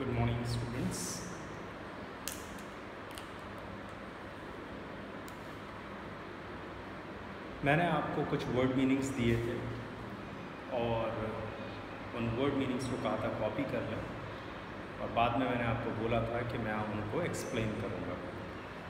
Good morning students. मैंने आपको कुछ वर्ड मीनिंग्स दिए थे और उन वर्ड मीनिंग्स को कहा था कॉपी कर लें, और बाद में मैंने आपको बोला था कि मैं उनको एक्सप्लेन करूँगा।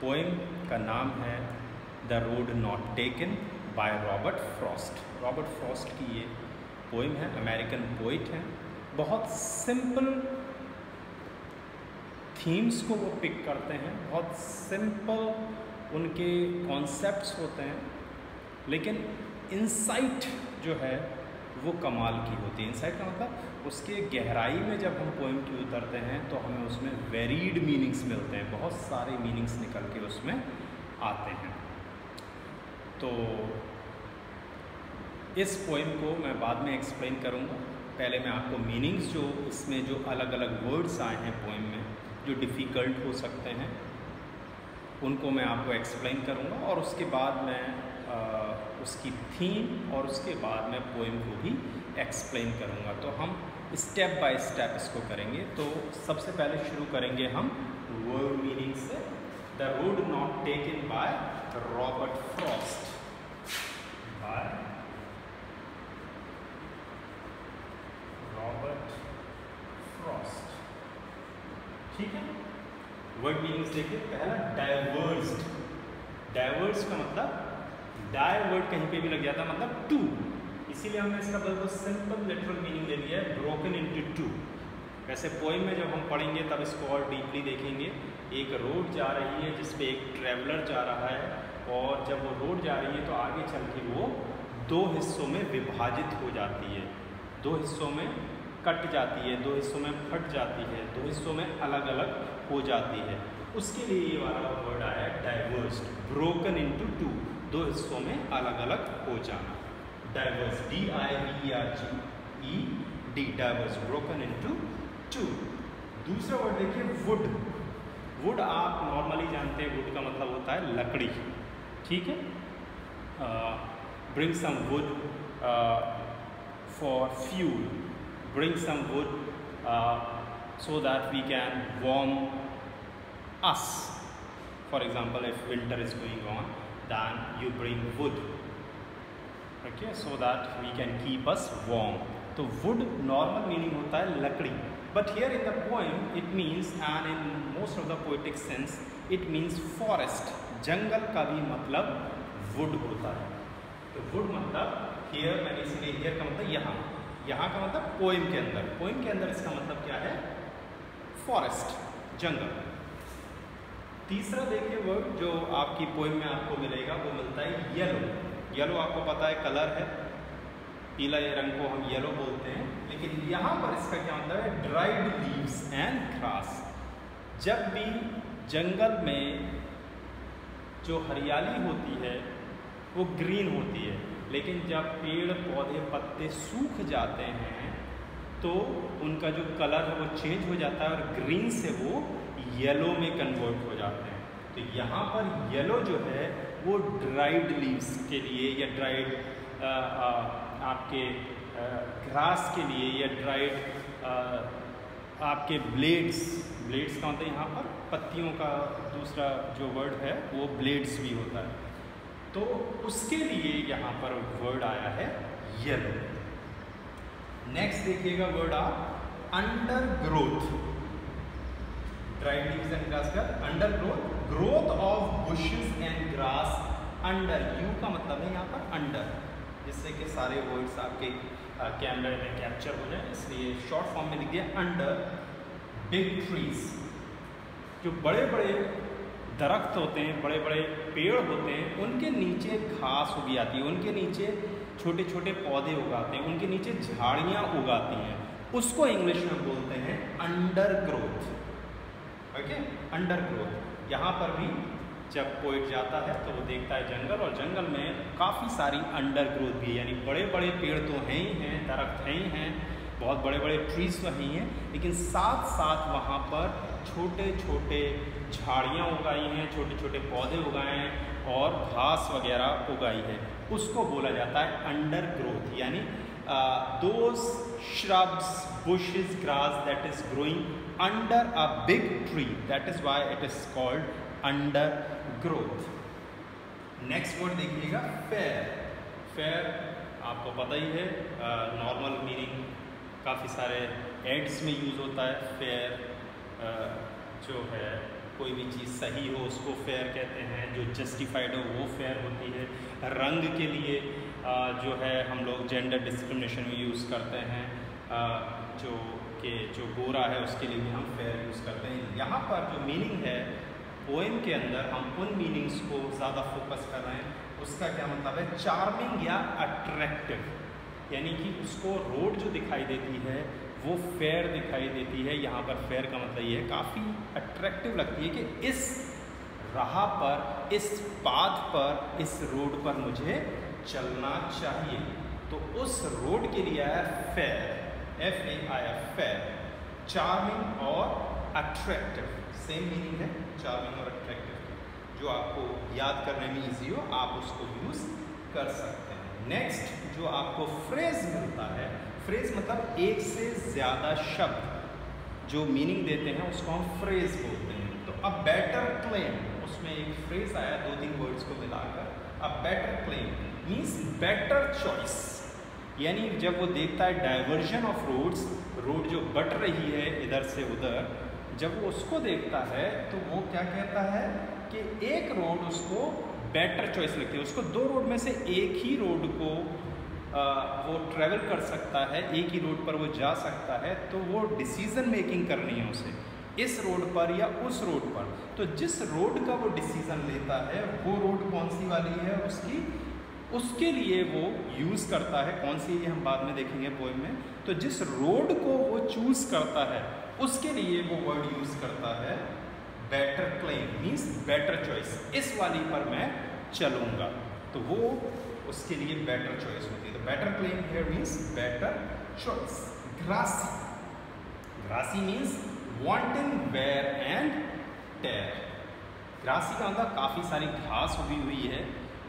पोएम का नाम है the road not taken by Robert Frost. Robert Frost की ये पोएम है, अमेरिकन पोइट हैं। बहुत सिंपल थीम्स को वो पिक करते हैं, बहुत सिंपल उनके कॉन्सेप्ट्स होते हैं, लेकिन इंसाइट जो है वो कमाल की होती है। इंसाइट का मतलब उसके गहराई में जब हम पोएम की उतरते हैं तो हमें उसमें वेरीड मीनिंग्स मिलते हैं, बहुत सारे मीनिंग्स निकल के उसमें आते हैं। तो इस पोएम को मैं बाद में एक्सप्लेन करूँगा। पहले मैं आपको मीनिंग्स जो इसमें जो अलग अलग वर्ड्स आए हैं पोएम में जो डिफ़िकल्ट हो सकते हैं उनको मैं आपको एक्सप्लेन करूँगा, और उसके बाद मैं उसकी थीम और उसके बाद मैं पोएम को भी एक्सप्लेन करूँगा। तो हम स्टेप बाय स्टेप इसको करेंगे। तो सबसे पहले शुरू करेंगे हम वर्ड मीनिंग से। The road not taken by Robert Frost. By Robert Frost, ठीक है। वर्ड मीनिंग्स देखिए। पहला डाइवर्स्ड। डाइवर्स का मतलब डाई वर्ड कहीं पे भी लग जाता मतलब टू, इसीलिए हमने इसका बिल्कुल सिंपल लिटरल मीनिंग ले लिया है, ब्रोकन इनटू टू। वैसे पोएम में जब हम पढ़ेंगे तब इसको और डीपली देखेंगे। एक रोड जा रही है जिस पे एक ट्रैवलर जा रहा है, और जब वो रोड जा रही है तो आगे चल के वो दो हिस्सों में विभाजित हो जाती है, दो हिस्सों में कट जाती है, दो हिस्सों में फट जाती है, दो हिस्सों में अलग अलग हो जाती है। उसके लिए ये वाला वर्ड आया डाइवर्स्ड, ब्रोकन इनटू टू, दो हिस्सों में अलग अलग हो जाना। Diverse, DIVERGED, diverse, broken into two. दूसरा वर्ड देखिए वुड। वुड आप नॉर्मली जानते हैं, वुड का मतलब होता है लकड़ी, ठीक है। Bring some wood for fuel, bring some wood so that we can warm us. For example, if winter is going on, then you bring wood, okay, so that we can keep us warm. तो wood normal meaning होता है लकड़ी, but here in the poem it means, and in most of the poetic sense it means forest. जंगल का भी मतलब wood होता है। तो wood मतलब here, मैंने इसलिए here का मतलब यहाँ, यहाँ का मतलब पोएम के अंदर, पोएम के अंदर इसका मतलब क्या है, फॉरेस्ट, जंगल। तीसरा देखिए वर्ड जो आपकी पोएम में आपको मिलेगा वो मिलता है येलो। येलो आपको पता है कलर है, पीला ये रंग को हम येलो बोलते हैं, लेकिन यहाँ पर इसका क्या मतलब है, ड्राइड लीव्स एंड ग्रास। जब भी जंगल में जो हरियाली होती है वो ग्रीन होती है, लेकिन जब पेड़ पौधे पत्ते सूख जाते हैं तो उनका जो कलर है वो चेंज हो जाता है और ग्रीन से वो येलो में कन्वर्ट हो जाते हैं। तो यहाँ पर येलो जो है वो ड्राइड लीव्स के लिए, या ड्राइड आपके ग्रास के लिए, या ड्राइड आपके ब्लेड्स। ब्लेड्स का मतलब यहाँ पर पत्तियों का दूसरा जो वर्ड है वो ब्लेड्स भी होता है, तो उसके लिए यहाँ पर वर्ड आया है येलो। नेक्स्ट देखिएगा वर्ड आप under growth. Dried leaves and grass का under growth, growth of bushes and grass under. U का मतलब है यहाँ पर अंडर, जिससे कि सारे वर्ड्स आपके कैमरे में कैप्चर हो जाए, इसलिए शॉर्ट फॉर्म में लिख दिया अंडर बिग ट्रीज। जो बड़े बड़े दरख्त होते हैं, बड़े बड़े पेड़ होते हैं, उनके नीचे घास उगी आती है, उनके नीचे छोटे छोटे पौधे उगाते हैं, उनके नीचे झाड़ियाँ उगाती हैं, उसको इंग्लिश में बोलते हैं under growth, okay, under growth. यहाँ पर भी जब पोइट जाता है तो वो देखता है जंगल, और जंगल में काफ़ी सारी अंडर ग्रोथ भी है, यानी बड़े बड़े पेड़ तो हैं ही हैं, दरख्त हैं ही हैं, बहुत बड़े बड़े ट्रीज तो हैं ही हैं, लेकिन साथ साथ वहाँ पर छोटे छोटे झाड़ियाँ उगाई हैं, छोटे छोटे पौधे उगाए हैं और घास वगैरह उगाई है, उसको बोला जाता है अंडर ग्रोथ। यानी those shrubs, bushes, grass that is growing under a big tree, that is why it is called undergrowth. Next word देखिएगा फेयर। फेयर आपको पता ही है, नॉर्मल मीनिंग काफ़ी सारे एड्स में यूज़ होता है। फेयर जो है कोई भी चीज़ सही हो उसको फेयर कहते हैं, जो जस्टिफाइड हो वो फेयर होती है। रंग के लिए जो है हम लोग जेंडर डिस्क्रिमिनेशन में यूज़ करते हैं, जो गोरा है उसके लिए भी हम फेयर यूज़ करते हैं। यहाँ पर जो मीनिंग है पोएम के अंदर हम उन मीनिंग्स को ज़्यादा फोकस कर रहे हैं। उसका क्या मतलब है, चार्मिंग या अट्रैक्टिव, यानी कि उसको रोड जो दिखाई देती है वो फेयर दिखाई देती है। यहाँ पर फेयर का मतलब ये है काफ़ी अट्रैक्टिव लगती है कि इस राह पर, इस पाथ पर, इस रोड पर मुझे चलना चाहिए। तो उस रोड के लिए आया फेयर, FAIR, फेयर। चार्मिंग और अट्रैक्टिव सेम मीनिंग है, चार्मिंग और अट्रैक्टिव। जो आपको याद करने में ईजी हो आप उसको यूज़ कर सकते हैं। नेक्स्ट जो आपको फ्रेज मिलता है, फ्रेज मतलब एक से ज़्यादा शब्द जो मीनिंग देते हैं उसको हम फ्रेज बोलते हैं। तो अ बेटर क्लेम, उसमें एक फ्रेज आया 2-3 वर्ड्स को मिलाकर। A better claim means better choice, यानी जब वो देखता है डाइवर्जन ऑफ रोड्स, रोड जो बट रही है इधर से उधर, जब वो उसको देखता है तो वो क्या कहता है कि एक रोड उसको बेटर चॉइस लगती है। उसको 2 रोड में से एक ही रोड को वो ट्रैवल कर सकता है, एक ही रोड पर वो जा सकता है। तो वो डिसीज़न मेकिंग करनी है उसे, इस रोड पर या उस रोड पर। तो जिस रोड का वो डिसीज़न लेता है वो रोड कौन सी वाली है उसके लिए वो यूज़ करता है। कौन सी ये हम बाद में देखेंगे पोएम में। तो जिस रोड को वो चूज़ करता है उसके लिए वो वर्ड यूज़ करता है better claim, means better choice. इस वाली पर मैं चलूँगा, तो वो उसके लिए बेटर चॉइस होती है। तो better claim here means better choice. Grassy, grassy means wanting wear and tear. Grassy का मतलब काफ़ी सारी घास उगी हुई है,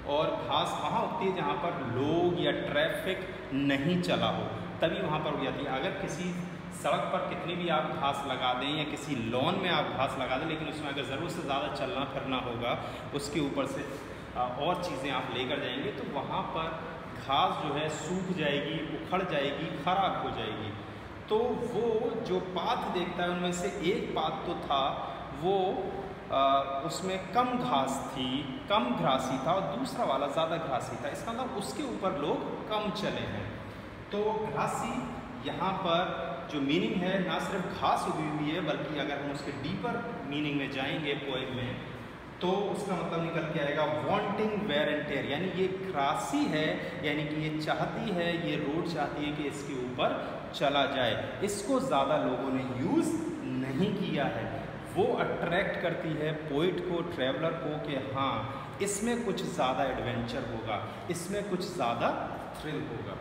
और घास वहाँ उगती है जहाँ पर लोग या ट्रैफिक नहीं चला हो, तभी वहाँ पर उग जाती है। अगर किसी सड़क पर कितनी भी आप घास लगा दें या किसी लॉन में आप घास लगा दें, लेकिन उसमें अगर ज़रूरत से ज़्यादा चलना फिरना होगा, उसके ऊपर से और चीज़ें आप लेकर जाएंगे, तो वहाँ पर घास जो है सूख जाएगी, उखड़ जाएगी, ख़राब हो जाएगी। तो वो जो पाथ देखता है उनमें से एक पाथ तो था वो उसमें कम घास थी, कम घासी था, और दूसरा वाला ज़्यादा घासी था। इसका मतलब उसके ऊपर लोग कम चले हैं। तो घासी यहाँ पर जो मीनिंग है ना सिर्फ घास उगी हुई है, बल्कि अगर हम उसके डीपर मीनिंग में जाएंगे पोएम में, तो उसका मतलब निकल के आएगा वांटिंग वेयर एंड टेयर, यानी ये ग्रासी है, यानी कि ये चाहती है, ये रोड चाहती है कि इसके ऊपर चला जाए। इसको ज़्यादा लोगों ने यूज़ नहीं किया है। वो अट्रैक्ट करती है पोइट को, ट्रैवलर को, कि हाँ इसमें कुछ ज़्यादा एडवेंचर होगा, इसमें कुछ ज़्यादा थ्रिल होगा।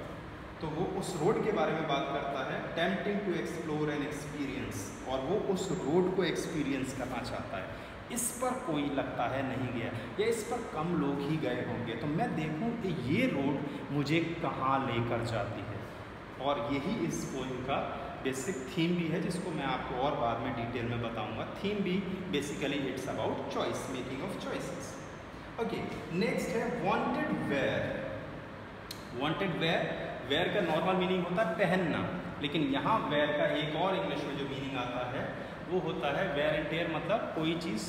तो वो उस रोड के बारे में बात करता है, tempting to explore and experience, और वो उस रोड को एक्सपीरियंस करना चाहता है। इस पर कोई लगता है नहीं गया, या इस पर कम लोग ही गए होंगे, तो मैं देखूं कि ये रोड मुझे कहाँ लेकर जाती है। और यही इस पोएम का बेसिक थीम भी है, जिसको मैं आपको और बाद में डिटेल में बताऊंगा। थीम भी basically it's about choice, making of choices. Okay, next है wanted wear. Wanted wear, wear का नॉर्मल मीनिंग होता है पहनना, लेकिन यहाँ वेयर का एक और इंग्लिश में जो मीनिंग आता है वो होता है वेयर एंड टेयर, मतलब कोई चीज़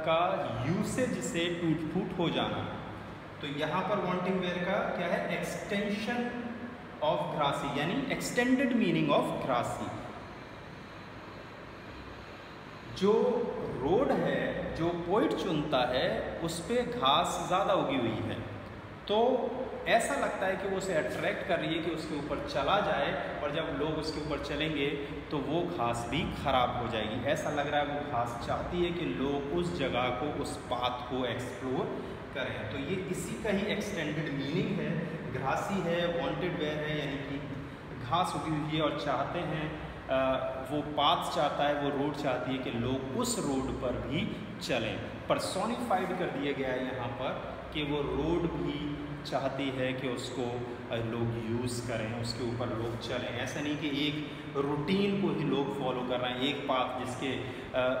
का यूसेज से टूट फूट हो जाना। तो यहाँ पर वांटिंग वेयर का क्या है, एक्सटेंशन ऑफ ग्रासी, यानी एक्सटेंडेड मीनिंग ऑफ ग्रासी। जो रोड है जो पोइट चुनता है उस पर घास ज़्यादा उगी हुई है, तो ऐसा लगता है कि वो उसे अट्रैक्ट कर रही है कि उसके ऊपर चला जाए, और जब लोग उसके ऊपर चलेंगे तो वो घास भी ख़राब हो जाएगी। ऐसा लग रहा है वो घास चाहती है कि लोग उस जगह को, उस पाथ को एक्सप्लोर करें। तो ये इसी का ही एक्सटेंडेड मीनिंग है। ग्रासी है, वांटेड वेयर है, यानी कि घास उगी हुई है और चाहते हैं, वो पाथ चाहता है, वो रोड चाहती है कि लोग उस रोड पर भी चलें। पर्सोनिफाइड कर दिया गया है यहाँ पर कि वो रोड भी चाहती है कि उसको लोग यूज़ करें, उसके ऊपर लोग चलें। ऐसा नहीं कि एक रूटीन को ही लोग फॉलो कर रहे हैं, एक पाथ जिसके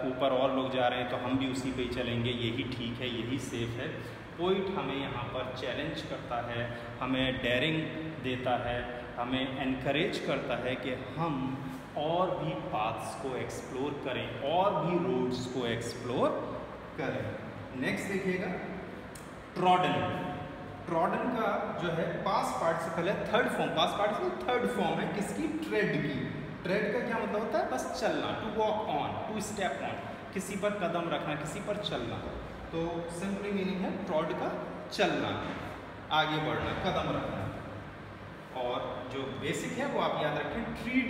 ऊपर और लोग जा रहे हैं तो हम भी उसी पे ही चलेंगे, यही ठीक है, यही सेफ है। पोइट हमें यहाँ पर चैलेंज करता है, हमें डेयरिंग देता है, हमें एनकरेज करता है कि हम और भी पाथ्स को एक्सप्लोर करें, और भी रोड्स को एक्सप्लोर करें। नेक्स्ट देखिएगा ट्रॉडन। ट्रॉडन का जो है पास्ट पार्टिसिपल है third form, past participle third form है किसकी? ट्रेड की। ट्रेड का क्या मतलब होता है? बस चलना, to walk on, to step on, किसी पर कदम रखना, किसी पर चलना। तो सिंपली मीनिंग है ट्रॉड का चलना, आगे बढ़ना, कदम रखना। और जो बेसिक है वो आप याद रखें, ट्रीड,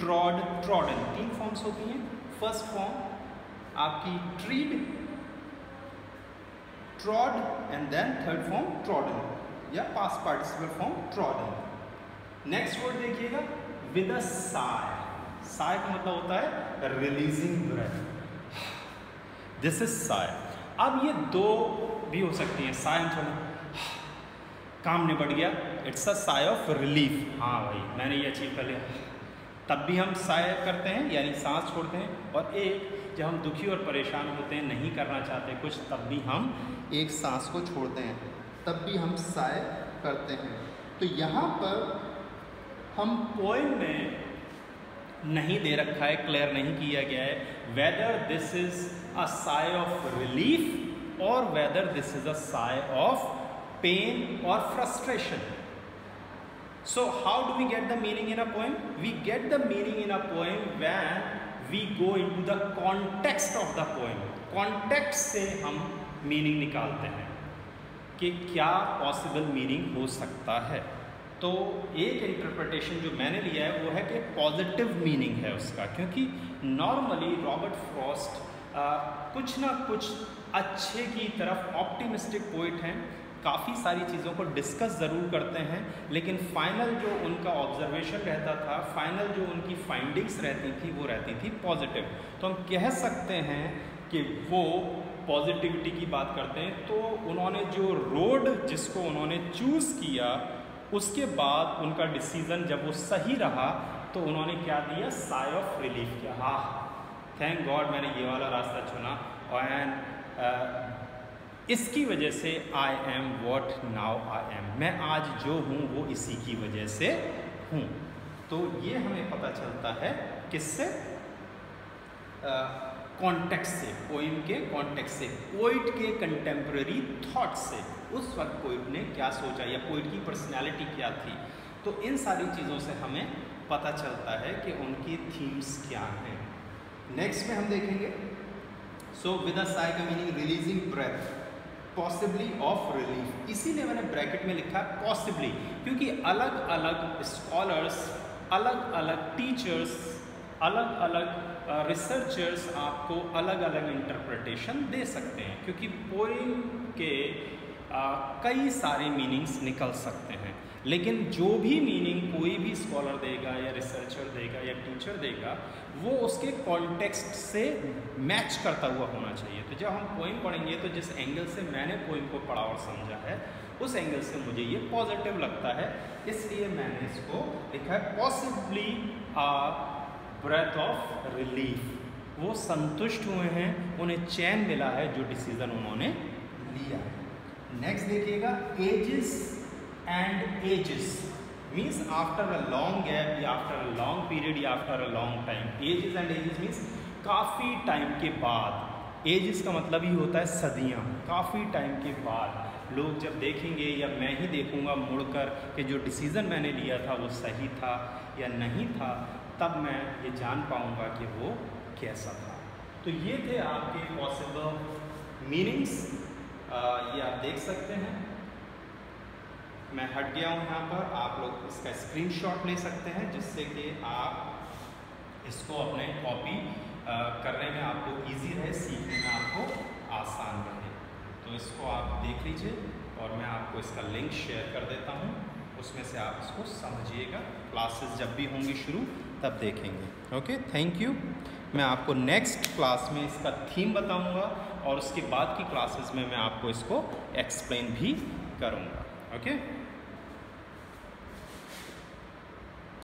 ट्रॉड, ट्रॉडन, 3 फॉर्म्स होती हैं। फर्स्ट फॉर्म आपकी tread, trod and then third form trodden, या past participle form trodden. Next word देखिएगा विद अ साय। साय का मतलब होता है releasing breath, this is sigh. अब ये 2 भी हो सकती हैं, साय थोड़ा काम निपट गया, it's a sigh of relief, हाँ भाई मैंने ये अचीव कर लिया, तब भी हम साय करते हैं यानी सांस छोड़ते हैं। और एक जब हम दुखी और परेशान होते हैं, नहीं करना चाहते कुछ, तब भी हम एक सांस को छोड़ते हैं, तब भी हम साय करते हैं। तो यहाँ पर हम पोएम में नहीं दे रखा है, क्लियर नहीं किया गया है whether this is a sigh of relief और whether this is a sigh of pain और frustration. So how do we get the meaning in a poem? We get the meaning in a poem when we go into the context of the poem. Context से हम meaning निकालते हैं कि क्या possible meaning हो सकता है। तो एक इंटरप्रिटेशन जो मैंने लिया है वो है कि पॉजिटिव मीनिंग है उसका, क्योंकि नॉर्मली रॉबर्ट फ्रॉस्ट कुछ ना कुछ अच्छे की तरफ ऑप्टिमिस्टिक पोइट हैं, काफ़ी सारी चीज़ों को डिस्कस ज़रूर करते हैं, लेकिन फाइनल जो उनका ऑब्जर्वेशन रहता था, फाइनल जो उनकी फाइंडिंग्स रहती थी वो रहती थी पॉजिटिव। तो हम कह सकते हैं कि वो पॉजिटिविटी की बात करते हैं। तो उन्होंने जो रोड जिसको उन्होंने चूज़ किया, उसके बाद उनका डिसीज़न जब वो सही रहा तो उन्होंने क्या दिया? साय ऑफ रिलीफ किया, हाँ थैंक गॉड मैंने ये वाला रास्ता चुना, और इसकी वजह से I am what now I am, मैं आज जो हूँ वो इसी की वजह से हूँ। तो ये हमें पता चलता है किससे? कॉन्टेक्स्ट से, पोइम के कॉन्टेक्स्ट से, पोइट के कंटेम्प्रेरी थॉट से, उस वक्त पोइट ने क्या सोचा या पोइट की पर्सनैलिटी क्या थी। तो इन सारी चीज़ों से हमें पता चलता है कि उनकी थीम्स क्या हैं। नेक्स्ट में हम देखेंगे, सो विद अ साय का meaning releasing breath, possibly of relief. इसीलिए मैंने ब्रैकेट में लिखा है पॉसिबली, क्योंकि अलग अलग स्कॉलर्स, अलग अलग टीचर्स, अलग अलग रिसर्चर्स आपको अलग अलग इंटरप्रिटेशन दे सकते हैं, क्योंकि पोएम के कई सारे मीनिंग्स निकल सकते हैं। लेकिन जो भी मीनिंग कोई भी स्कॉलर देगा या रिसर्चर देगा या टीचर देगा, वो उसके कॉन्टेक्स्ट से मैच करता हुआ होना चाहिए। तो जब हम पोइम पढ़ेंगे तो जिस एंगल से मैंने पोइम को पढ़ा और समझा है, उस एंगल से मुझे ये पॉजिटिव लगता है, इसलिए मैंने इसको लिखा है possibly a breath of relief. वो संतुष्ट हुए हैं, उन्हें चैन मिला है जो डिसीज़न उन्होंने लिया है। नेक्स्ट देखिएगा, ages and ages means after a long gap या आफ्टर अ लॉन्ग पीरियड या after a long time. Ages and ages means काफ़ी टाइम के बाद। एजेस का मतलब ही होता है सदियाँ, काफ़ी टाइम के बाद लोग जब देखेंगे या मैं ही देखूँगा मुड़कर कि जो डिसीज़न मैंने लिया था वो सही था या नहीं था, तब मैं ये जान पाऊँगा कि वो कैसा था। तो ये थे आपके पॉसिबल मीनिंग्स, ये आप देख सकते हैं। मैं हट गया हूँ यहाँ पर, आप लोग इसका स्क्रीनशॉट ले सकते हैं जिससे कि आप इसको अपने कॉपी करने में आपको इजी रहे, सीखने में आपको आसान रहे। तो इसको आप देख लीजिए और मैं आपको इसका लिंक शेयर कर देता हूँ, उसमें से आप इसको समझिएगा। क्लासेस जब भी होंगी शुरू तब देखेंगे। Okay, thank you. मैं आपको नेक्स्ट क्लास में इसका थीम बताऊँगा और उसके बाद की क्लासेस में मैं आपको इसको एक्सप्लेन भी करूँगा। Okay.